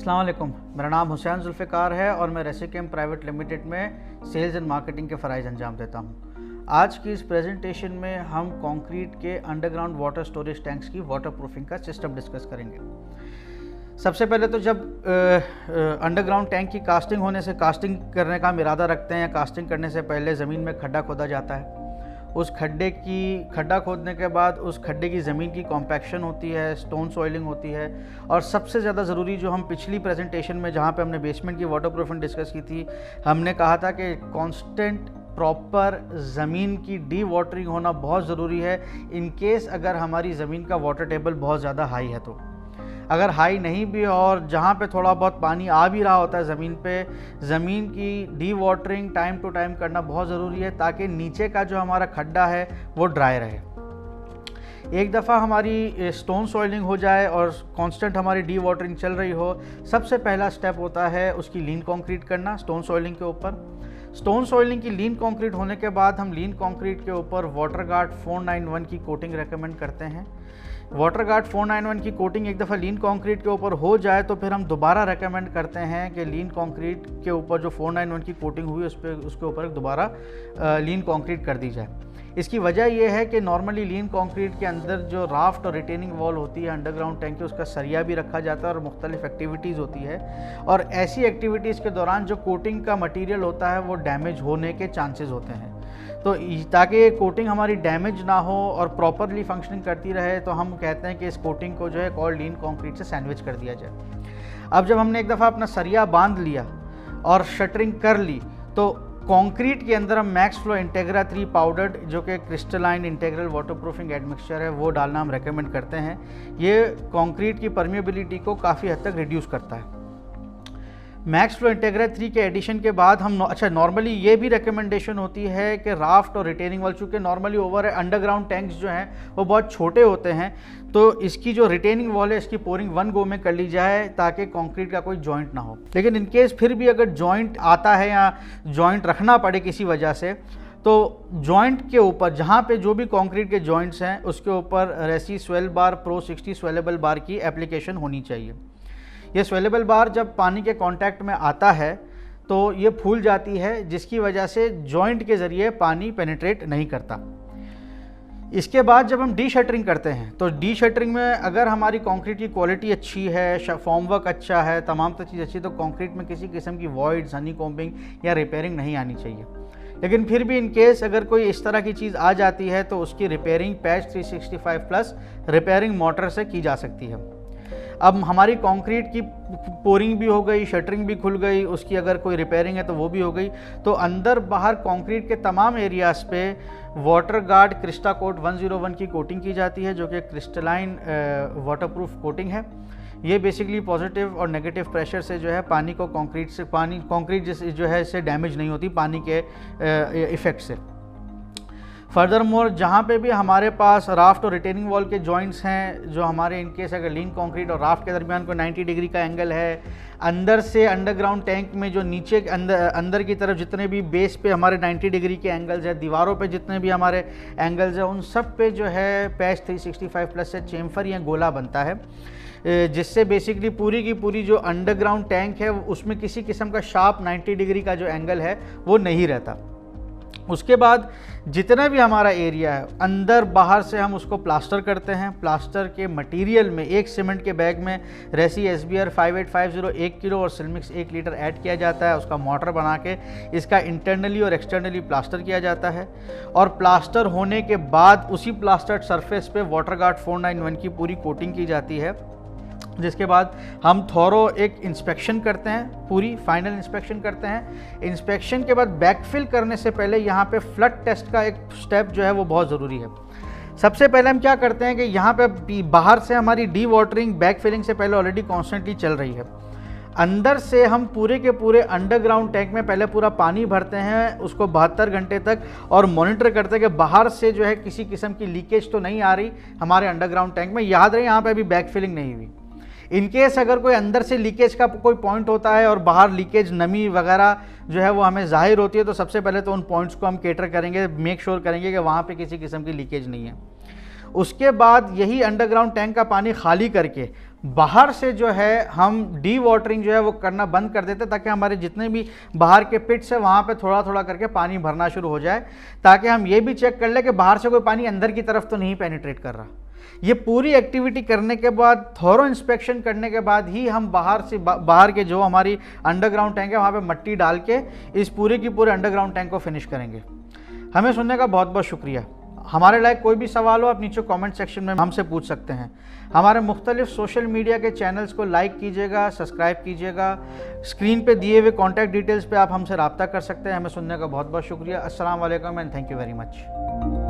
अस्सलाम वालेकुम, मेरा नाम हुसैन जुल्फ़िकार है और मैं रेसिकेम प्राइवेट लिमिटेड में सेल्स एंड मार्केटिंग के फ़राइज़ अंजाम देता हूँ। आज की इस प्रेजेंटेशन में हम कंक्रीट के अंडरग्राउंड वाटर स्टोरेज टैंक्स की वाटर प्रूफिंग का सिस्टम डिस्कस करेंगे। सबसे पहले तो जब अंडरग्राउंड टैंक की कास्टिंग होने से कास्टिंग करने का हम इरादा रखते हैं या कास्टिंग करने से पहले ज़मीन में खड्डा खोदा जाता है। उस खड्डा खोदने के बाद उस खड्डे की ज़मीन की कॉम्पैक्शन होती है, स्टोन सॉइलिंग होती है और सबसे ज़्यादा ज़रूरी जो हम पिछली प्रेजेंटेशन में जहाँ पे हमने बेसमेंट की वाटर प्रूफिंग डिस्कस की थी, हमने कहा था कि कांस्टेंट प्रॉपर ज़मीन की डी वाटरिंग होना बहुत ज़रूरी है इन केस अगर हमारी ज़मीन का वाटर टेबल बहुत ज़्यादा हाई है। तो अगर हाई नहीं भी और जहाँ पे थोड़ा बहुत पानी आ भी रहा होता है ज़मीन पे, ज़मीन की dewatering time to time करना बहुत ज़रूरी है ताकि नीचे का जो हमारा खड्डा है वो ड्राई रहे। एक दफ़ा हमारी स्टोन सॉइलिंग हो जाए और कांस्टेंट हमारी डी वाटरिंग चल रही हो, सबसे पहला स्टेप होता है उसकी लीन कंक्रीट करना स्टोन सॉइलिंग के ऊपर। स्टोन सॉइलिंग की लीन कंक्रीट होने के बाद हम लीन कंक्रीट के ऊपर वाटर गार्ड 491 की कोटिंग रेकमेंड करते हैं। वाटर गार्ड 491 की कोटिंग एक दफ़ा लीन कंक्रीट के ऊपर हो जाए तो फिर हम दोबारा रेकमेंड करते हैं कि लीन कंक्रीट के ऊपर जो 491 की कोटिंग हुई उसके ऊपर दोबारा लीन कंक्रीट कर दी जाए। इसकी वजह यह है कि नॉर्मली लीन कंक्रीट के अंदर जो राफ्ट और रिटेनिंग वॉल होती है अंडरग्राउंड टैंक की, उसका सरिया भी रखा जाता है और मुख्तलिफ एक्टिविटीज़ होती है और ऐसी एक्टिविटीज़ के दौरान जो कोटिंग का मटीरियल होता है वो डैमेज होने के चांसेस होते हैं। तो ताकि कोटिंग हमारी डैमेज ना हो और प्रॉपरली फंक्शनिंग करती रहे तो हम कहते हैं कि इस कोटिंग को जो है कॉल्ड लीन कंक्रीट से सैंडविच कर दिया जाए। अब जब हमने एक दफ़ा अपना सरिया बांध लिया और शटरिंग कर ली तो कंक्रीट के अंदर हम मैक्स फ्लो इंटेग्रा 3 पाउडर्ड जो कि crystalline integral water proofing admixture है वो डालना हम रेकमेंड करते हैं। ये कंक्रीट की परमिएबिलिटी को काफ़ी हद तक रिड्यूस करता है। मैक्स फ्लो इंटेग्रा 3 के एडिशन के बाद हम नॉर्मली ये भी रिकमेंडेशन होती है कि राफ्ट और रिटेनिंग वॉल, चूँकि नॉर्मली ओवर अंडरग्राउंड टैंक्स जो हैं वो बहुत छोटे होते हैं, तो इसकी जो रिटेनिंग वॉल है इसकी पोरिंग 1 गो में कर ली जाए ताकि कंक्रीट का कोई जॉइंट ना हो। लेकिन इन केस फिर भी अगर जॉइंट आता है या जॉइंट रखना पड़े किसी वजह से, तो जॉइंट के ऊपर जहाँ पे जो भी कंक्रीट के जॉइंट्स हैं उसके ऊपर रेसी स्वेल बार प्रो 60 स्वेलेबल बार की एप्लीकेशन होनी चाहिए। ये स्वेलेबल बार जब पानी के कांटेक्ट में आता है तो ये फूल जाती है जिसकी वजह से जॉइंट के ज़रिए पानी पेनिट्रेट नहीं करता। इसके बाद जब हम डी शटरिंग करते हैं तो डी शटरिंग में अगर हमारी कंक्रीट की क्वालिटी अच्छी है, फॉर्मवर्क अच्छा है, तमाम चीज़ अच्छी, तो कंक्रीट में किसी किस्म की वॉइड्स, हनी कॉम्बिंग या रिपेयरिंग नहीं आनी चाहिए। लेकिन फिर भी इन केस अगर कोई इस तरह की चीज़ आ जाती है तो उसकी repairing patch 365 plus repairing motor से की जा सकती है। अब हमारी कंक्रीट की पोरिंग भी हो गई, शटरिंग भी खुल गई, उसकी अगर कोई रिपेयरिंग है तो वो भी हो गई, तो अंदर बाहर कंक्रीट के तमाम एरियाज़ पे वाटर गार्ड क्रिस्टा कोट 101 की कोटिंग की जाती है जो कि क्रिस्टलाइन वाटरप्रूफ कोटिंग है। ये बेसिकली पॉजिटिव और नेगेटिव प्रेशर से जो है पानी को कंक्रीट जो है इससे डैमेज नहीं होती पानी के इफ़ेक्ट से। फर्दर मोर जहाँ पे भी हमारे पास राफ्ट और रिटेनिंग वॉल के जॉइंट्स हैं, जो हमारे इनकेस अगर लीन कंक्रीट और राफ्ट के दरमियान को 90 डिग्री का एंगल है, अंदर से अंडरग्राउंड टैंक में जो नीचे अंदर की तरफ जितने भी बेस पे हमारे 90 डिग्री के एंगल्स हैं, दीवारों पे जितने भी हमारे एंगल्स हैं, उन सब पे जो है पैच 365 प्लस से चेम्फर या गोला बनता है, जिससे बेसिकली पूरी की पूरी जो अंडरग्राउंड टैंक है उसमें किसी किस्म का शार्प 90 डिग्री का जो एंगल है वो नहीं रहता। उसके बाद जितना भी हमारा एरिया है अंदर बाहर से हम उसको प्लास्टर करते हैं। प्लास्टर के मटेरियल में एक सीमेंट के बैग में रेसी SBR 5850 1 किलो और सिलमिक्स 1 लीटर ऐड किया जाता है। उसका मोटर बना के इसका इंटरनली और एक्सटर्नली प्लास्टर किया जाता है और प्लास्टर होने के बाद उसी प्लास्टर्ड सरफेस पे वाटर गार्ड 491 की पूरी कोटिंग की जाती है, जिसके बाद हम थोरो एक इंस्पेक्शन करते हैं, पूरी फाइनल इंस्पेक्शन करते हैं। इंस्पेक्शन के बाद बैकफिल करने से पहले यहाँ पे फ्लड टेस्ट का एक स्टेप जो है वो बहुत ज़रूरी है। सबसे पहले हम क्या करते हैं कि यहाँ पे बाहर से हमारी डी वाटरिंग बैकफिलिंग से पहले ऑलरेडी कॉन्स्टेंटली चल रही है। अंदर से हम पूरे के पूरे अंडरग्राउंड टैंक में पहले पूरा पानी भरते हैं, उसको 72 घंटे तक, और मॉनिटर करते हैं कि बाहर से जो है किसी किस्म की लीकेज तो नहीं आ रही हमारे अंडरग्राउंड टैंक में। याद रहे यहाँ पे अभी बैकफिलिंग नहीं हुई। इनकेस अगर कोई अंदर से लीकेज का कोई पॉइंट होता है और बाहर लीकेज नमी वगैरह जो है वो हमें जाहिर होती है, तो सबसे पहले तो उन पॉइंट्स को हम केटर करेंगे, मेक श्योर करेंगे कि वहाँ पे किसी किस्म की लीकेज नहीं है। उसके बाद यही अंडरग्राउंड टैंक का पानी खाली करके बाहर से जो है हम डी वाटरिंग जो है वो करना बंद कर देते, ताकि हमारे जितने भी बाहर के पिट्स है वहाँ पे थोड़ा थोड़ा करके पानी भरना शुरू हो जाए, ताकि हम ये भी चेक कर ले कि बाहर से कोई पानी अंदर की तरफ तो नहीं पेनिट्रेट कर रहा। ये पूरी एक्टिविटी करने के बाद, थॉरो इंस्पेक्शन करने के बाद ही हम बाहर के जो हमारी अंडरग्राउंड टैंक है वहाँ पे मट्टी डाल के इस पूरे की पूरे अंडरग्राउंड टैंक को फिनिश करेंगे। हमें सुनने का बहुत बहुत शुक्रिया। हमारे लायक कोई भी सवाल हो आप नीचे कमेंट सेक्शन में हमसे पूछ सकते हैं। हमारे मुख्तलिफ सोशल मीडिया के चैनल्स को लाइक कीजिएगा, सब्सक्राइब कीजिएगा। स्क्रीन पे दिए हुए कॉन्टैक्ट डिटेल्स पे आप हमसे रब्ता कर सकते हैं। हमें सुनने का बहुत बहुत शुक्रिया। अस्सलाम वालेकुम and thank you very much.